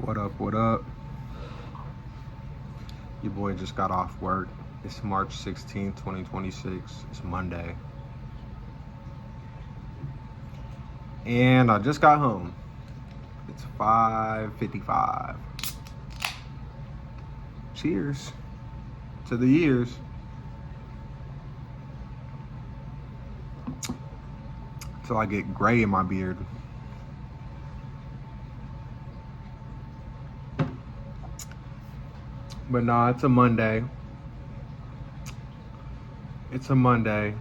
What up, what up? Your boy just got off work. It's March 16th, 2026. It's Monday. And I just got home. It's 5:55. Cheers to the years. Till I get gray in my beard. But nah, it's a Monday. It's a Monday.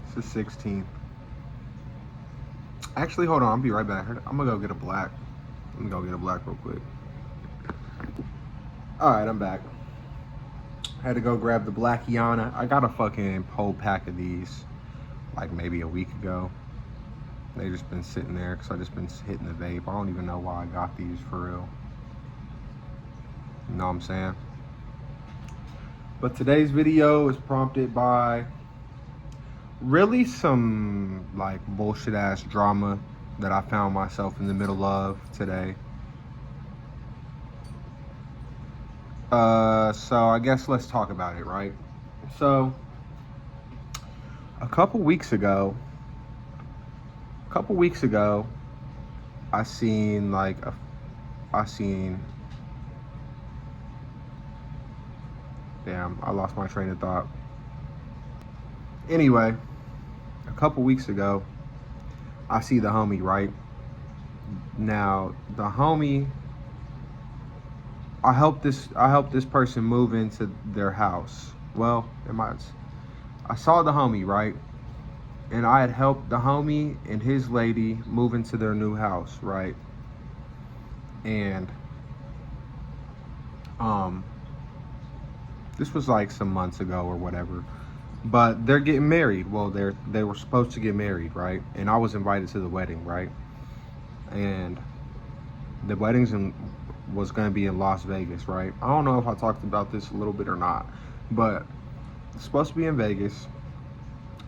It's the 16th. Actually, hold on. I'll be right back. I'm gonna go get a black. Let me go get a black real quick. Alright, I'm back. Had to go grab the Black Yana. I got a fucking whole pack of these like maybe a week ago. They just been sitting there because I just been hitting the vape. I don't even know why I got these for real. You know what I'm saying? But today's video is prompted by really some like bullshit ass drama that I found myself in the middle of today. So I guess let's talk about it, right? So a couple weeks ago, I seen damn, I lost my train of thought. Anyway, a couple weeks ago, I see the homie, right? Now, the homie, I helped this person move into their house. Well, I saw the homie, right? And I had helped the homie and his lady move into their new house, right? And this was like some months ago or whatever. But they're getting married. Well, they were supposed to get married, right? And I was invited to the wedding, right? And the was going to be in Las Vegas, right? I don't know if I talked about this a little bit or not, but it's supposed to be in Vegas.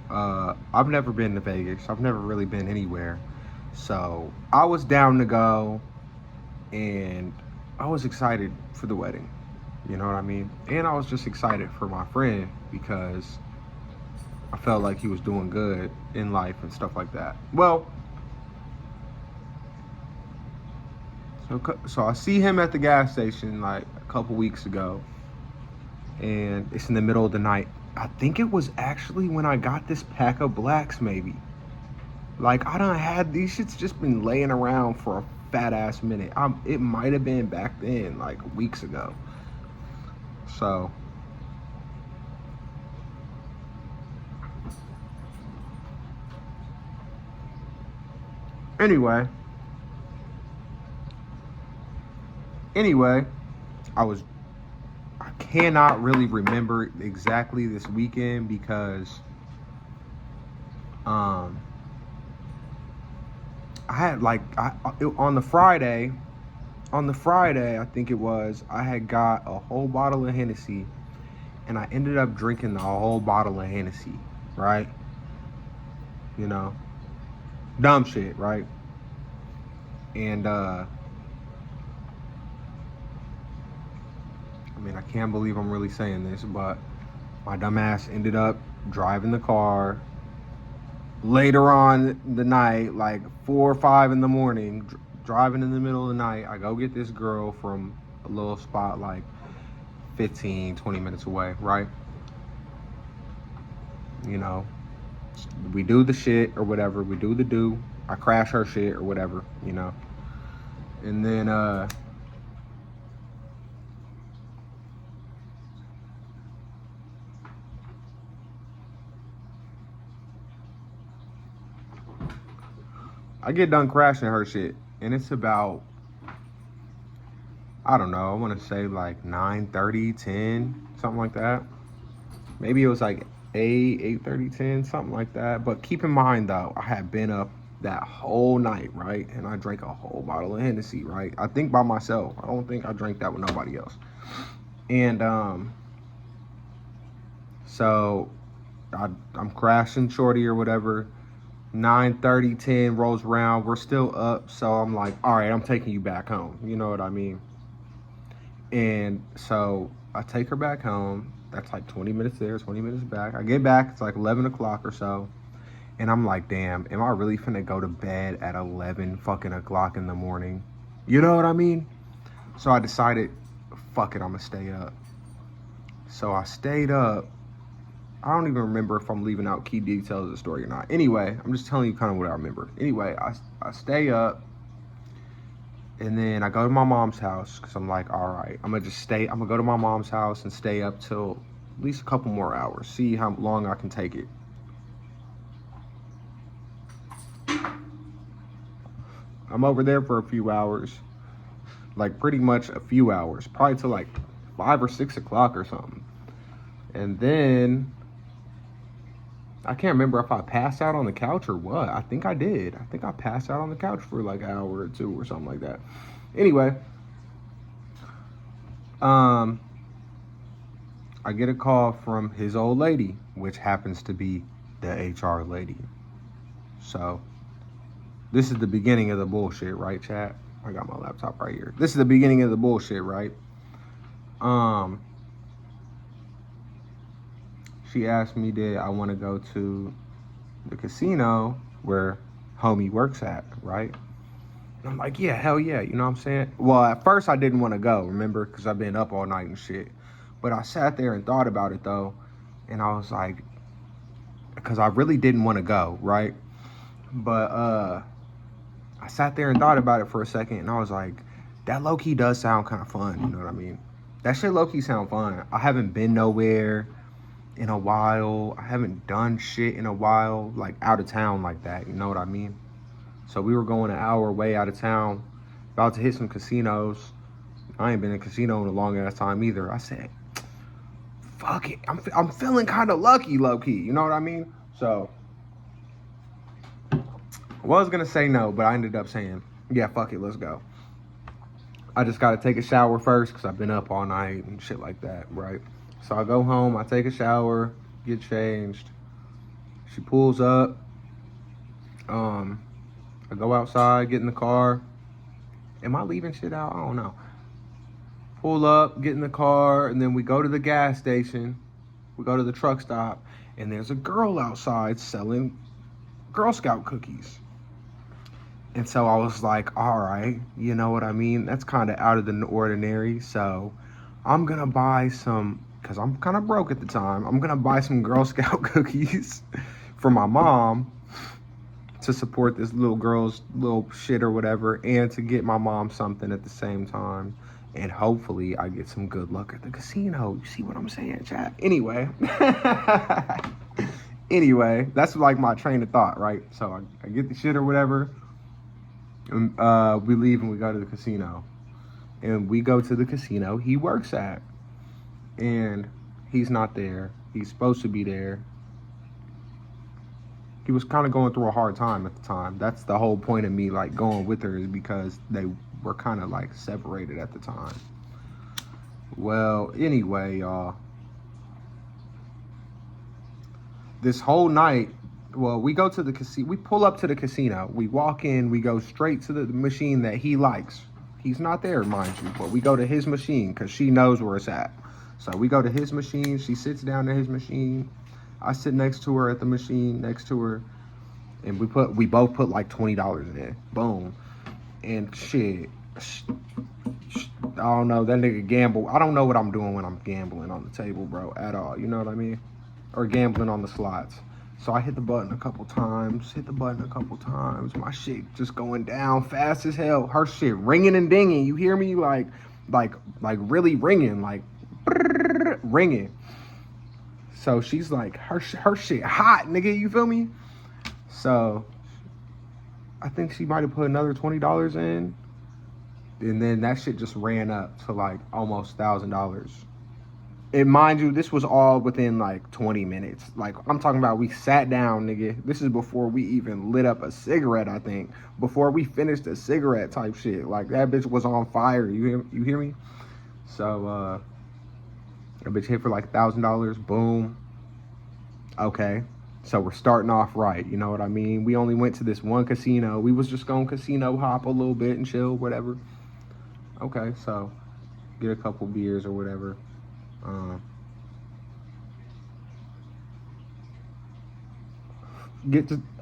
I've never been to Vegas. I've never really been anywhere. So I was down to go, and I was excited for the wedding. You know what I mean? And I was just excited for my friend because I felt like he was doing good in life and stuff like that. Well, so I see him at the gas station like a couple weeks ago, and it's in the middle of the night. I think it was actually when I got this pack of blacks, maybe. Like, I done had these shits just been laying around for a fat ass minute. It might have been back then, like weeks ago. So anyway, I cannot really remember exactly this weekend because I had on the Friday, I think it was, I had got a whole bottle of Hennessy, and I ended up drinking the whole bottle of Hennessy, right? You know, dumb shit, right? And I mean, I can't believe I'm really saying this, but my dumb ass ended up driving the car later on the night, like 4 or 5 in the morning, driving in the middle of the night. I go get this girl from a little spot like 15, 20 minutes away, right? You know, we do the shit or whatever. We do the do. I crash her shit or whatever, you know. And then, I get done crashing her shit, and it's about, I don't know, I want to say like 9:30, 10, something like that. Maybe it was like 8:30, 10, something like that. But keep in mind, though, I had been up that whole night, right? And I drank a whole bottle of Hennessy, right? I think by myself. I don't think I drank that with nobody else. And so I'm crashing shorty or whatever. 9:30, 10 rolls around. We're still up. So I'm like, all right, I'm taking you back home. You know what I mean? And so I take her back home. That's like 20 minutes there, 20 minutes back. I get back. It's like 11 o'clock or so. And I'm like, damn, am I really finna go to bed at 11 fucking o'clock in the morning? You know what I mean? So I decided, fuck it, I'm gonna stay up. So I stayed up. I don't even remember if I'm leaving out key details of the story or not. Anyway, I'm just telling you kind of what I remember. Anyway, I stay up. And then I go to my mom's house because I'm like, all right, I'm gonna go to my mom's house and stay up till at least a couple more hours. See how long I can take it. I'm over there for a few hours. Like pretty much a few hours. Probably till like 5 or 6 o'clock or something. And then I can't remember if I passed out on the couch or what. I think I did. I think I passed out on the couch for like an hour or two or something like that. Anyway, I get a call from his old lady, which happens to be the HR lady. So this is the beginning of the bullshit, right, chat? I got my laptop right here. This is the beginning of the bullshit, right? She asked me, did I want to go to the casino where homie works at, right? And I'm like, yeah, hell yeah, you know what I'm saying? Well, at first I didn't want to go, remember? Because I've been up all night and shit. But I sat there and thought about it, though. And I was like, because I really didn't want to go, right? But I sat there and thought about it for a second. And I was like, that low-key does sound kind of fun, you know what I mean? That shit low-key sound fun. I haven't been nowhere in a while. I haven't done shit in a while, like out of town like that, you know what I mean? So we were going an hour away out of town, about to hit some casinos. I ain't been in a casino in a long ass time either. I said, fuck it, I'm feeling kind of lucky, low-key, you know what I mean? So I was gonna say no, but I ended up saying, yeah, fuck it, let's go. I just gotta take a shower first because I've been up all night and shit like that, right? So I go home, I take a shower, get changed. She pulls up. I go outside, get in the car. Am I leaving shit out? I don't know. Pull up, get in the car, and then we go to the gas station. We go to the truck stop, and there's a girl outside selling Girl Scout cookies. And so I was like, all right, you know what I mean? That's kind of out of the ordinary. So I'm going to buy some, because I'm kind of broke at the time. I'm going to buy some Girl Scout cookies for my mom to support this little girl's little shit or whatever, and to get my mom something at the same time. And hopefully I get some good luck at the casino. You see what I'm saying, chat? Anyway. Anyway, that's like my train of thought, right? So I get the shit or whatever. We leave and we go to the casino. And we go to the casino he works at. And he's not there. He's supposed to be there. He was kind of going through a hard time at the time. That's the whole point of me like going with her, is because they were kind of like separated at the time. Well, anyway, y'all. This whole night, well, we go to the casino. We pull up to the casino. We walk in. We go straight to the machine that he likes. He's not there, mind you, but we go to his machine because she knows where it's at. So we go to his machine. She sits down at his machine. I sit next to her at the machine, next to her, and we both put like $20 in it. Boom. And shit, I don't know, that nigga gamble. I don't know what I'm doing when I'm gambling on the table, bro, at all. You know what I mean? Or gambling on the slots. So I hit the button a couple times. My shit just going down fast as hell. Her shit ringing and dinging. You hear me? Like really ringing, like ringing. So she's like, her shit hot, nigga, you feel me? So I think she might have put another $20 in. And then that shit just ran up to like almost $1,000. And mind you, this was all within like 20 minutes. Like, I'm talking about we sat down, nigga. This is before we even lit up a cigarette, I think. Before we finished a cigarette type shit. Like, that bitch was on fire. You hear me? So, that bitch hit for like $1,000. Boom. Okay. So we're starting off right, you know what I mean? We only went to this one casino. We was just going casino hop a little bit and chill, whatever. Okay, so get a couple beers or whatever.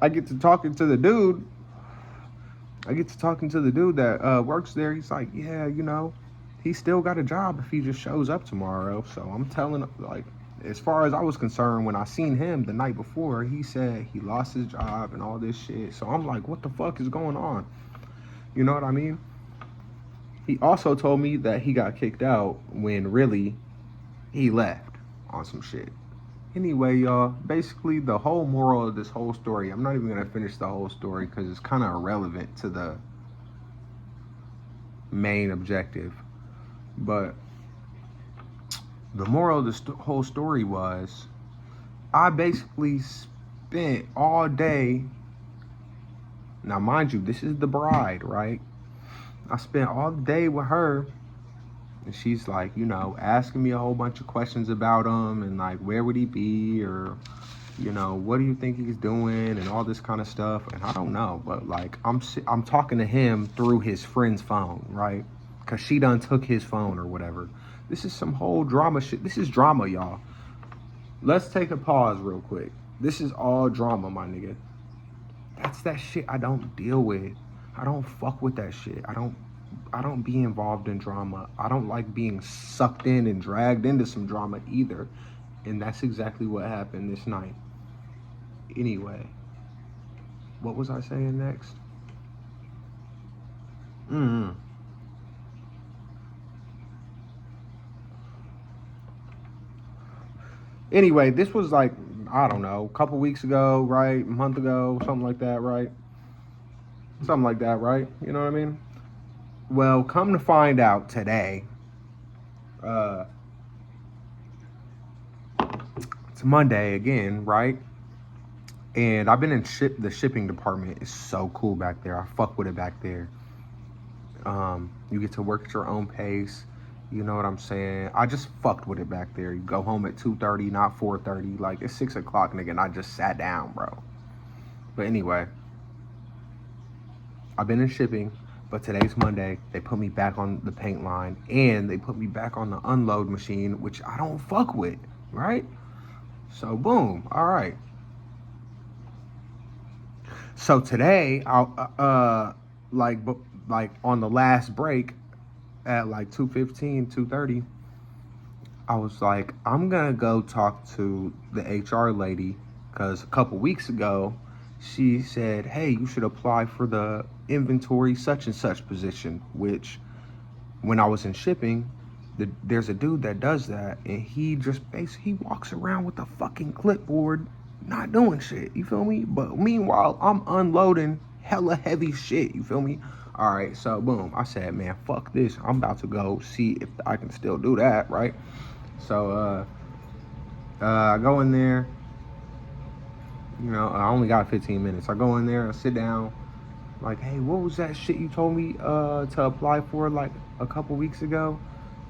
I get to talking to the dude. I get to talking to the dude that works there. He's like, yeah, you know, he still got a job if he just shows up tomorrow. So I'm telling, like, as far as I was concerned, when I seen him the night before, he said he lost his job and all this shit. So I'm like, what the fuck is going on? You know what I mean? He also told me that he got kicked out when really he left on some shit. Anyway, y'all, basically the whole moral of this whole story, I'm not even going to finish the whole story because it's kind of irrelevant to the main objective. But the moral of the whole story was I basically spent all day. Now, mind you, this is the bride, right? I spent all day with her. And she's like, you know, asking me a whole bunch of questions about him and like, where would he be? Or, you know, what do you think he's doing? And all this kind of stuff. And I don't know, but like, I'm talking to him through his friend's phone, right? Because she done took his phone or whatever. This is some whole drama shit. This is drama, y'all. Let's take a pause real quick. This is all drama, my nigga. That's that shit I don't deal with. I don't fuck with that shit. I don't be involved in drama. I don't like being sucked in and dragged into some drama either. And that's exactly what happened this night. Anyway, what was I saying next? Anyway, this was like, I don't know, a couple weeks ago, right? A month ago, something like that, right? Something like that, right? You know what I mean? Well, come to find out today, it's Monday again, right? And I've been in the shipping department. It's so cool back there. I fuck with it back there. You get to work at your own pace. You know what I'm saying? I just fucked with it back there. You go home at 2:30, not 4:30. Like, it's 6 o'clock, nigga, and I just sat down, bro. But anyway, I've been in shipping. But today's Monday, they put me back on the paint line and they put me back on the unload machine, which I don't fuck with, right? So boom, all right. So today, I'll like on the last break at like 2:15, 2:30, I was like, I'm gonna go talk to the HR lady because a couple weeks ago, she said, hey, you should apply for the inventory such and such position, which when I was in shipping, there's a dude that does that, and he just basically walks around with a fucking clipboard not doing shit, you feel me? But meanwhile, I'm unloading hella heavy shit, you feel me? All right, so boom, I said, man, fuck this. I'm about to go see if I can still do that, right? So I go in there. You know, I only got 15 minutes. I go in there, I sit down, like, hey, what was that shit you told me to apply for like a couple weeks ago?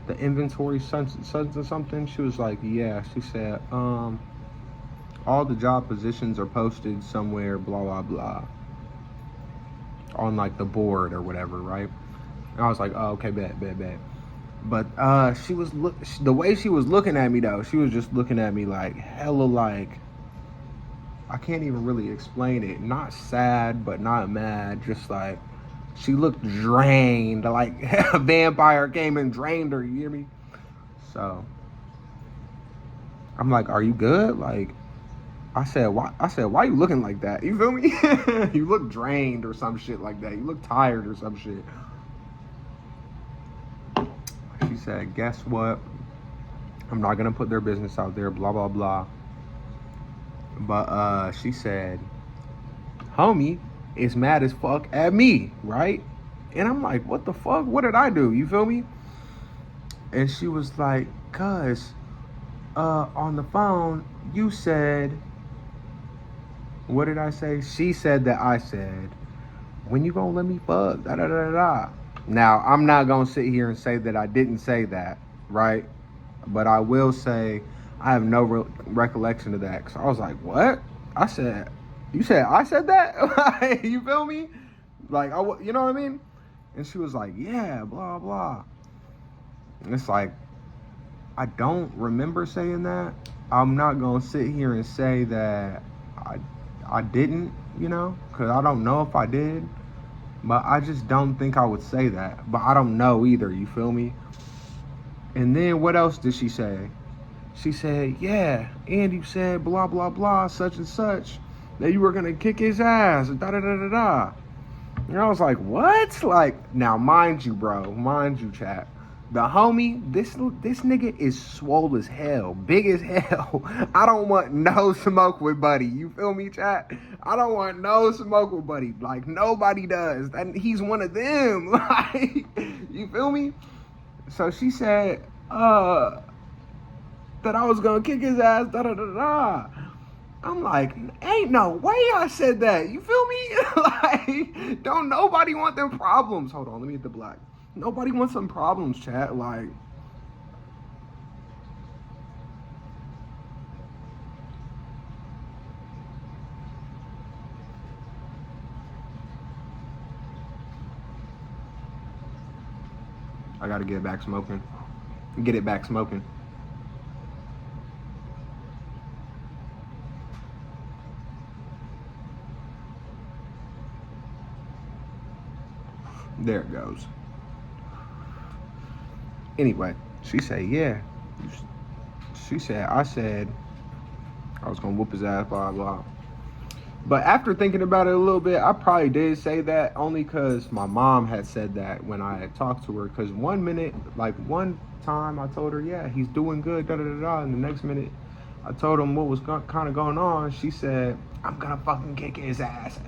The inventory something. She was like, yeah. She said, all the job positions are posted somewhere, blah, blah, blah, on like the board or whatever, right? And I was like, oh, okay, bet. But she was the way she was looking at me though, she was just looking at me like hella like, I can't even really explain it. Not sad, but not mad. Just like, she looked drained. Like a vampire came and drained her. You hear me? So I'm like, are you good? Like, I said, why you looking like that? You feel me? You look drained or some shit like that. You look tired or some shit. She said, guess what? I'm not gonna put their business out there. Blah blah blah. But she said, homie is mad as fuck at me, right? And I'm like, what the fuck? What did I do? You feel me? And she was like, cuz on the phone, you said, what did I say? She said that I said, when you gonna let me fuck? Da da da da. Now, I'm not gonna sit here and say that I didn't say that, right? But I will say, I have no recollection of that. Cause I was like, what? I said, you said I said that? You feel me? Like, you know what I mean? And she was like, yeah, blah, blah. And it's like, I don't remember saying that. I'm not going to sit here and say that I didn't, you know, because I don't know if I did. But I just don't think I would say that. But I don't know either, you feel me? And then what else did she say? She said, yeah, and you said blah, blah, blah, such and such, that you were going to kick his ass, da, da, da, da, da. And I was like, what? Like, now, mind you, bro, mind you, chat. The homie, this nigga is swole as hell, big as hell. I don't want no smoke with Buddy. You feel me, chat? I don't want no smoke with Buddy. Like, nobody does. And he's one of them. Like, you feel me? So she said, that I was gonna kick his ass, da da da da. I'm like, ain't no way I said that. You feel me? Like, don't nobody want them problems. Hold on, let me hit the black. Nobody wants some problems, chat. Like, I gotta get it back smoking. Get it back smoking. There it goes. Anyway, she said, yeah. She said, I said I was gonna whoop his ass, blah, blah. But after thinking about it a little bit, I probably did say that only because my mom had said that when I had talked to her. Because one time I told her, yeah, he's doing good, da da da da. And the next minute I told him what was kind of going on. She said, I'm gonna fucking kick his ass.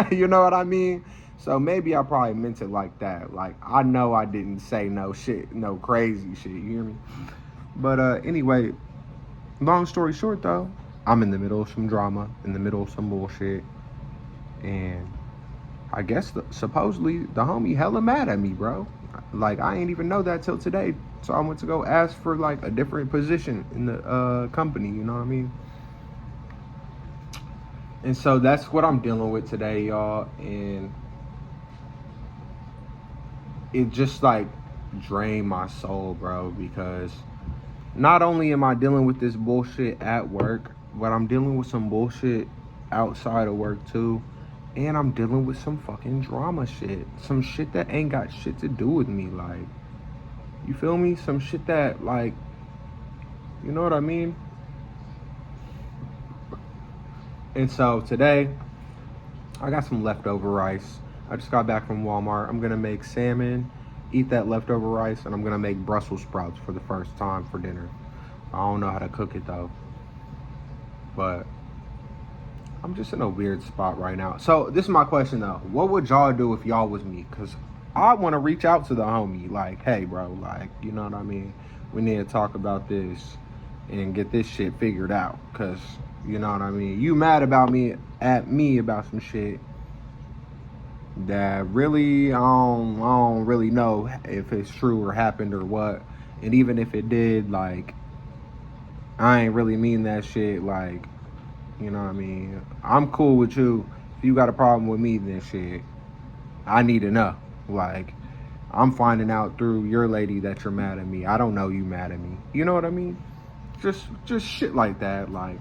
You know what I mean? So maybe I probably meant it like that. Like, I know I didn't say no shit, no crazy shit, you hear me? But anyway, long story short though, I'm in the middle of some drama, in the middle of some bullshit. And I guess supposedly the homie hella mad at me, bro. Like, I ain't even know that till today. So I went to go ask for like a different position in the company, you know what I mean? And so that's what I'm dealing with today, y'all. And it just like drained my soul, bro, because not only am I dealing with this bullshit at work, but I'm dealing with some bullshit outside of work too. And I'm dealing with some fucking drama shit. Some shit that ain't got shit to do with me. Like, you feel me? Some shit that, like, you know what I mean? And so today, I got some leftover rice. I just got back from Walmart. I'm gonna make salmon, eat that leftover rice, and I'm gonna make Brussels sprouts for the first time for dinner. I don't know how to cook it though. But I'm just in a weird spot right now. So this is my question though. What would y'all do if y'all was me? Because I want to reach out to the homie. Like, hey bro, like, you know what I mean? We need to talk about this and get this shit figured out. Because, you know what I mean? You mad about me, at me about some shit that really, I don't really know if it's true or happened or what. And even if it did, like, I ain't really mean that shit, like, you know what I mean? I'm cool with you. If you got a problem with me, then shit, I need to know. Like, I'm finding out through your lady that you're mad at me. I don't know you mad at me. You know what I mean? Just shit like that. Like,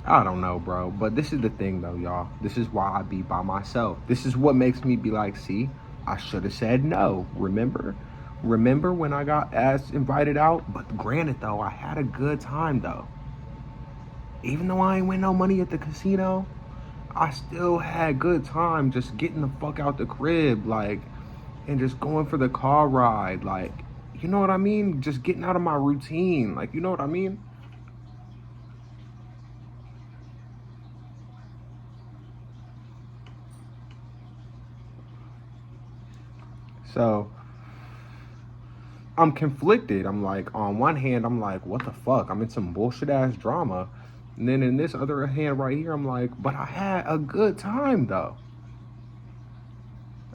I don't know, bro. But this is the thing, though, y'all. This is why I be by myself. This is what makes me be like, see, I should have said no. Remember when I got invited out? But granted, though, I had a good time, though. Even though I ain't win no money at the casino, I still had good time just getting the fuck out the crib, like, and just going for the car ride, like, you know what I mean? Just getting out of my routine, like, you know what I mean? So I'm conflicted. I'm like, on one hand, I'm like, what the fuck? I'm in some bullshit ass drama. And then in this other hand right here, I'm like, but I had a good time though.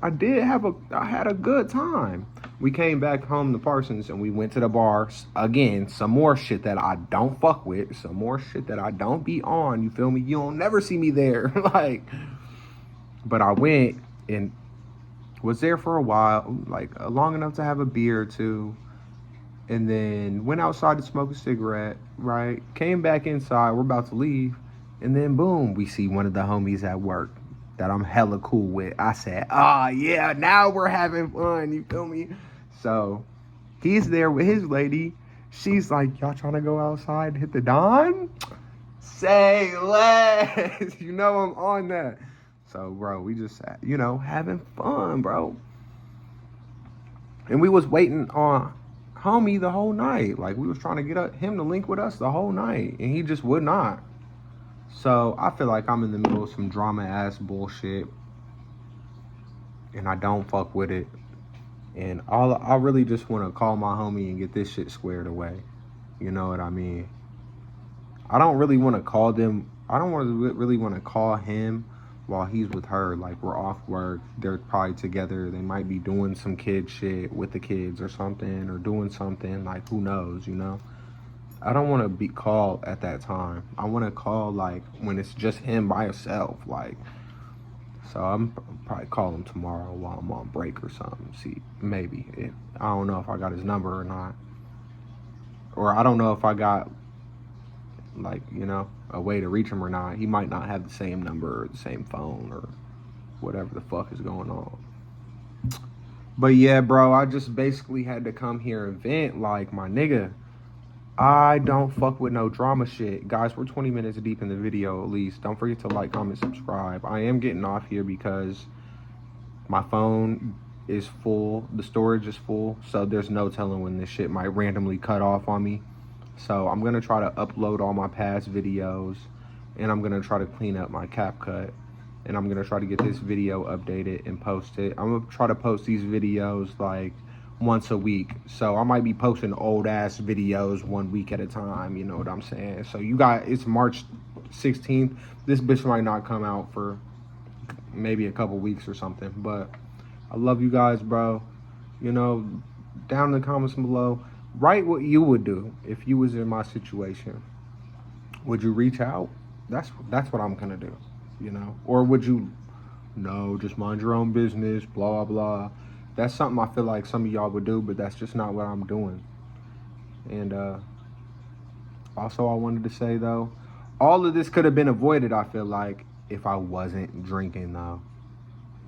I had a good time. We came back home to Parsons and we went to the bar again. Some more shit that I don't fuck with. Some more shit that I don't be on. You feel me? You don't never see me there. Like, but I went and was there for a while, like long enough to have a beer or two. And then went outside to smoke a cigarette, right? Came back inside. We're about to leave. And then boom, we see one of the homies at work that I'm hella cool with. I said, yeah, now we're having fun. You feel me? So he's there with his lady. She's like, y'all trying to go outside and hit the Don? Say less. You know I'm on that. So, bro, we just, having fun, bro. And we was waiting on homie the whole night. Like, we was trying to get him to link with us the whole night. And he just would not. So, I feel like I'm in the middle of some drama-ass bullshit. And I don't fuck with it. And I really just want to call my homie and get this shit squared away. You know what I mean? I don't really want to call them. I don't really want to call him while he's with her. Like, we're off work. They're probably together. They might be doing some kid shit with the kids or something. Or doing something. Like, who knows, you know? I don't want to be called at that time. I want to call, like, when it's just him by himself. Like, so I'm probably call him tomorrow while I'm on break or something. See, maybe. I don't know if I got his number or not. Or I don't know if I got, like, a way to reach him or not. He might not have the same number or the same phone or whatever the fuck is going on. But yeah, bro, I just basically had to come here and vent. Like, my nigga, I don't fuck with no drama shit. Guys, we're 20 minutes deep in the video at least. Don't forget to like, comment, subscribe. I am getting off here because my phone is full. The storage is full. So there's no telling when this shit might randomly cut off on me. So I'm going to try to upload all my past videos. And I'm going to try to clean up my CapCut. And I'm going to try to get this video updated and post it. I'm going to try to post these videos like once a week. So I might be posting old ass videos 1 week at a time. You know what I'm saying? So you got, it's March 16th. This bitch might not come out for maybe a couple weeks or something. But I love you guys, bro. Down in the comments below, write what you would do if you was in my situation. Would you reach out? That's what I'm gonna do, Or would you, no, just mind your own business, blah, blah, blah. That's something I feel like some of y'all would do, but that's just not what I'm doing. And also I wanted to say, though, all of this could have been avoided, I feel like, if I wasn't drinking, though.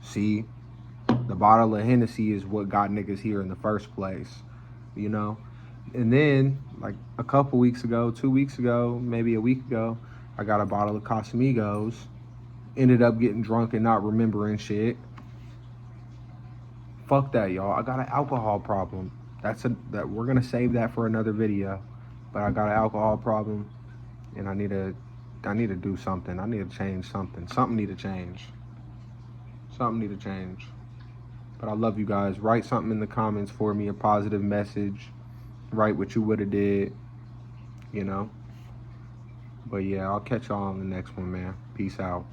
See, the bottle of Hennessy is what got niggas here in the first place, And then, like a couple weeks ago, 2 weeks ago, maybe a week ago, I got a bottle of Casamigos. Ended up getting drunk and not remembering shit. Fuck that, y'all. I got an alcohol problem. That we're gonna save that for another video. But I got an alcohol problem, and I need to do something. I need to change something. Something need to change. Something need to change. But I love you guys. Write something in the comments for me, a positive message. Write what you would have did, But yeah, I'll catch y'all on the next one, man. Peace out.